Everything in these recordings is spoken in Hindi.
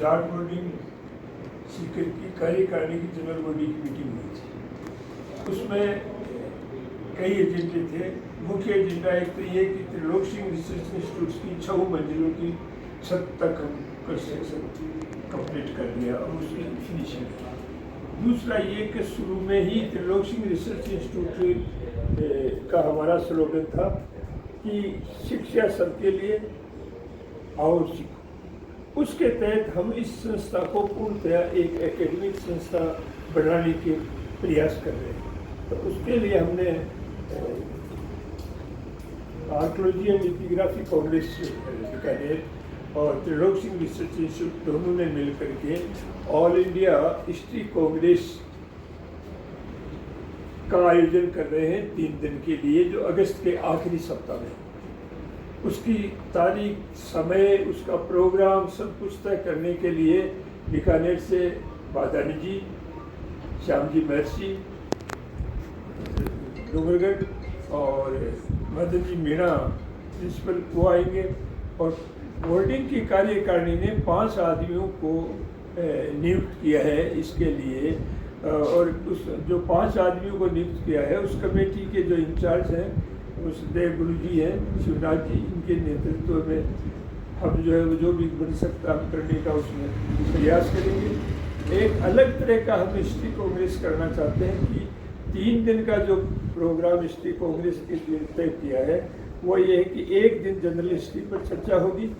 जाट बोर्डिंग सीकर की कार्यकारिणी की जनरल बॉडी की मीटिंग हुई थी। उसमें कई एजेंडे थे। मुख्य एजेंडा एक तो ये कि त्रिलोक सिंह रिसर्च इंस्टीट्यूट की 6 मंजिलों की छत तक हम कंस्ट्रक्शन कंप्लीट कर दिया और उसकी फिनिशिंग की। दूसरा ये कि शुरू में ही त्रिलोक सिंह रिसर्च इंस्टीट्यूट का हमारा स्लोगन था कि शिक्षा सबके लिए और सीखो। उसके तहत हम इस संस्था को पूर्णतया एक एकेडमिक संस्था बनाने के प्रयास कर रहे हैं। तो उसके लिए हमने archaeology and epigraphy Congress Bikaner और त्रिलोक सिंह रिसर्च इंस्टीट्यूट दोनों ने मिल करके ऑल इंडिया हिस्ट्री कांग्रेस का आयोजन कर रहे हैं 3 दिन के लिए, जो अगस्त के आखिरी सप्ताह में। उसकी तारीख, समय, उसका प्रोग्राम सब कुछ तय करने के लिए बीकानेर से बादानी जी, श्याम जी महर्षि, डोंगरगढ़ और मदन जी मीणा प्रिंसिपल वो आएंगे। और बोर्डिंग की कार्यकारिणी ने 5 आदमियों को नियुक्त किया है इसके लिए। और उस जो 5 आदमियों को नियुक्त किया है उस कमेटी के जो इंचार्ज हैं वो सुखदेव गुरु जी हैं, शिवनाथ जी, इनके नेतृत्व में हम जो है वो जो भी बन सकता हम करने का उसमें प्रयास करेंगे। एक अलग तरह का हम हिस्ट्री कांग्रेस करना चाहते हैं कि 3 दिन का जो प्रोग्राम हिस्ट्री कांग्रेस के लिए तय किया है वो ये है कि एक दिन जनरल हिस्ट्री पर चर्चा होगी,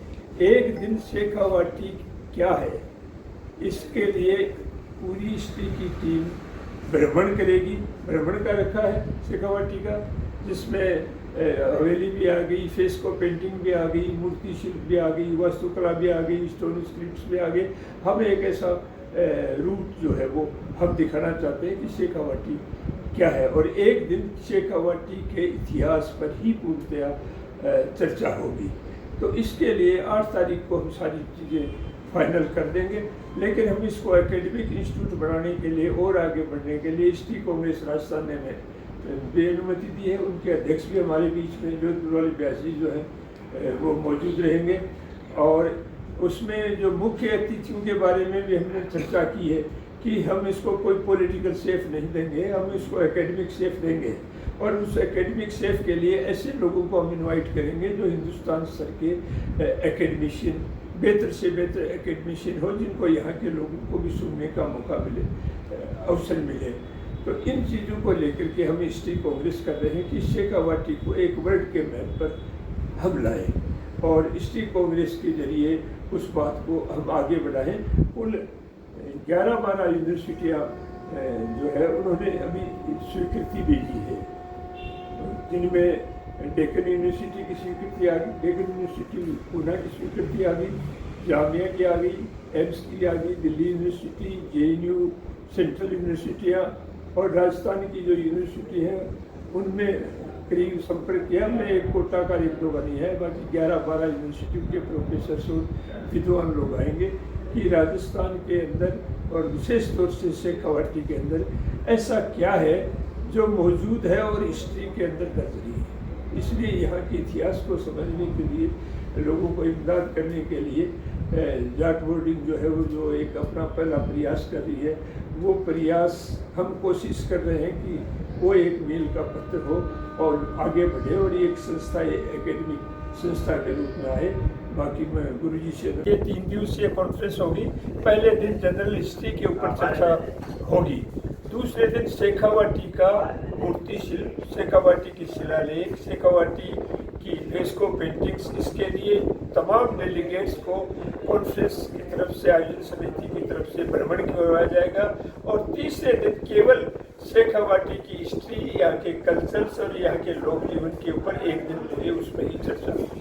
एक दिन शेखावाटी क्या है इसके लिए पूरी हिस्ट्री की टीम भ्रमण करेगी। भ्रमण का रखा है शेखावाटी का, जिसमें हवेली भी आ गई, फेस्को पेंटिंग भी आ गई, मूर्ति शिल्प भी आ गई, वास्तुकला भी आ गई, स्टोन स्क्रिप्ट्स भी आ गए। हम एक ऐसा रूट जो है वो हम दिखाना चाहते हैं कि शेखावाटी क्या है, और एक दिन शेखावाटी के इतिहास पर ही पूर्णतया चर्चा होगी। तो इसके लिए 8 तारीख को हम सारी चीज़ें फाइनल कर देंगे। लेकिन हम इसको एकेडमिक इंस्टीट्यूट बनाने के लिए और आगे बढ़ने के लिए हिस्ट्री कांग्रेस राजस्थान ने अनुमति दी है। उनके अध्यक्ष भी हमारे बीच में जोधपुर वाले व्यासी जो है वो मौजूद रहेंगे। और उसमें जो मुख्य अतिथियों के बारे में भी हमने चर्चा की है कि हम इसको कोई पॉलिटिकल सेफ नहीं देंगे, हम इसको एकेडमिक सेफ देंगे। और उस एकेडमिक सेफ के लिए ऐसे लोगों को हम इनवाइट करेंगे जो हिंदुस्तान स्तर के एकेडमिशियन, बेहतर से बेहतर एकेडमिशियन हो, जिनको यहाँ के लोगों को भी सुनने का मौका मिले, अवसर मिले। तो इन चीज़ों को लेकर के हम हिस्ट्री कांग्रेस कर रहे हैं कि शेखावाटी को एक वर्ल्ड के मैप पर हम लाएं और हिस्ट्री कांग्रेस के जरिए उस बात को हम आगे बढ़ाएं। कुल 11-12 यूनिवर्सिटियाँ जो है उन्होंने अभी स्वीकृति भेजी है, जिनमें डेक्कन यूनिवर्सिटी की स्वीकृति आ गई, डेक्कन यूनिवर्सिटी पूना की स्वीकृति आ गई, जामिया की आ गई, एम्स की आ गई, दिल्ली यूनिवर्सिटी, JNU, सेंट्रल यूनिवर्सिटियाँ और राजस्थान की जो यूनिवर्सिटी है उनमें करीब संपर्क किया। हमने एक कोटा का 1-2 बनी है, बाकी 11-12 यूनिवर्सिटी के प्रोफेसर और विद्वान लोग आएंगे कि राजस्थान के अंदर और विशेष तौर से शेखावाटी के अंदर ऐसा क्या है जो मौजूद है और हिस्ट्री के अंदर दर्ज नहीं है। इसलिए यहाँ के इतिहास को समझने के लिए, लोगों को इमदाद करने के लिए जाट बोर्डिंग जो है वो जो एक अपना पहला प्रयास कर रही है, वो प्रयास हम कोशिश कर रहे हैं कि वो एक मील का पत्थर हो और आगे बढ़े और एक संस्था, एकेडमिक संस्था के रूप में आए। बाकी मैं गुरुजी से ये 3 दिवसीय कॉन्फ्रेंस होगी। पहले दिन जनरल हिस्ट्री के ऊपर चर्चा होगी, दूसरे दिन शेखावाटी का मूर्ति शिल्प, शेखावाटी की शिलालेख, शेखावाटी की फेस्को पेंटिंग्स, इसके लिए तमाम डेलीगेट्स को कॉन्फ्रेंस की तरफ से, आयोजन समिति की तरफ से भ्रमण करवाया जाएगा। और तीसरे दिन केवल शेखावाटी की हिस्ट्री, यहाँ के कल्चर्स और यहाँ के लोक जीवन के ऊपर एक दिन पूरे उसमें ही चर्चा होगी।